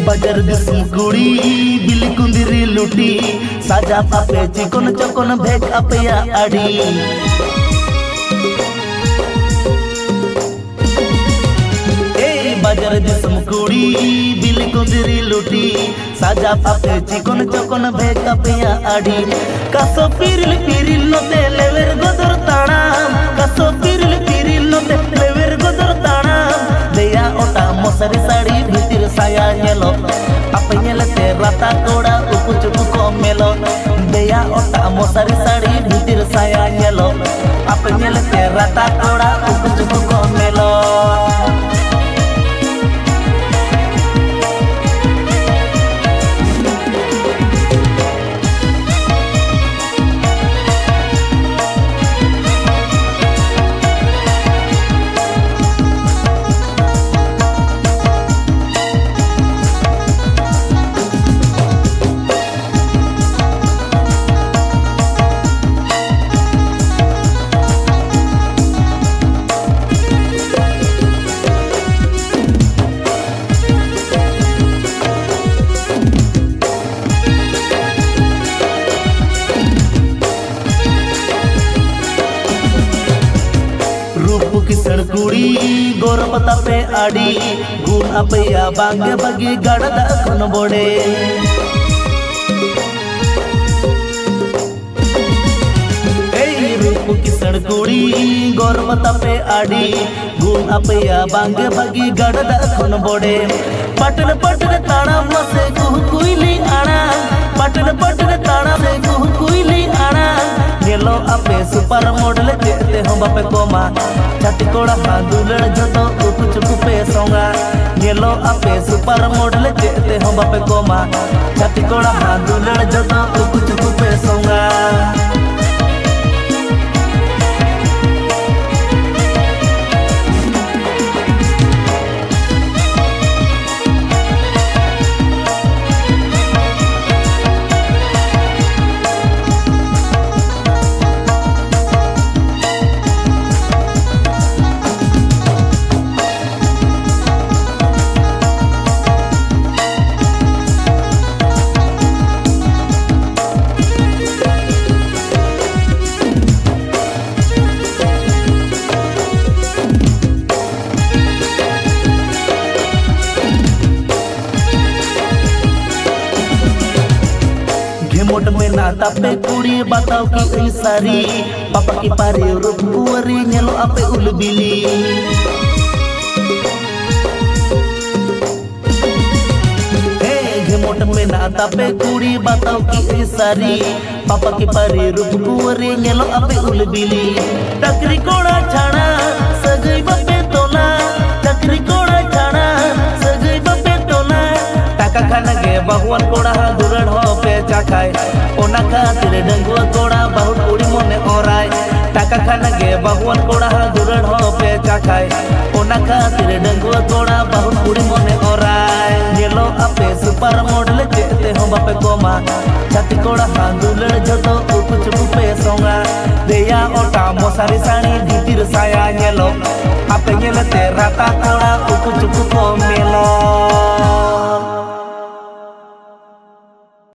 बाजार दिसी कुड़ी बिल कुंदिरी लुटी साजा पापे चिकन चकन भेक अपया आड़ी बाजार दिसम कुड़ी बिल कुंदिरी लुटी साजा पापे चिकन चकन भेक अपया आड़ी कासो पिरिल पिरिल नते लेवेर गोदर ताणाम कासो पिरिल पिरिल नते लेवेर गोदर ताणाम देया ओटा मसारी साड़ी भीतर साया नेलो apa nyelete rata koda uku cuku komelo deya otak mosari sari butir saya nyelo apa nyelete rata koda uku cuku komelo किसड़ कुड़ी गोर पता पे आड़ी गुण अपया बांगे बगी गड़दा खन बोड़े रूप किसड़ कुड़ी गोर पता पे आड़ी गुण अपया बांगे बगी गड़दा खन बोड़े पटन पटन ताड़ा मसे कुह कुइली आड़ा पटन पटन ताड़ा से कुह कुइली आड़ा नेलो अपे सुपर मॉडल चेते हम बापे कोमा छाती कोड़ा हादुलड़ जतो उकु चुकु पे सोंगा नेलो अपे सुपर मॉडल चेते हम बापे कोमा छाती कोड़ा हादुलड़ जतो उकु चुकु पे सोंगा मोट में नाता पे कुड़ी बताओ की सारी पापा की पारी रूप कुंवरी नेलो आपे उलबिली मोट में नाता पे कुड़ी बताओ की सारी पापा की पारी रूप कुंवरी नेलो आपे उलबिली टकरी कोड़ा छाड़ा सगई बापे तोला टकरी कोड़ा छाड़ा सगई बापे तोला टाका खाना गे बहुवन कोड़ा दुरड़ हो पे चाखाय ओना खातिर डंगुआ कोड़ा बहुत कुड़ी मने ओराय टाका खाना गे बहुवन कोड़ा दुरड़ हो पे चाखाय ओना खातिर डंगुआ कोड़ा बहुत कुड़ी मने ओराय नेलो आपे सुपर मॉडल चेते हम बापे कोमा छाती कोड़ा हादुलड़ जतो उकु चुकु पे सोंगा देया ओटा मसारी साड़ी भीतर साया नेलो आपे नेलते राता कोड़ा उकु चुकु को मेलो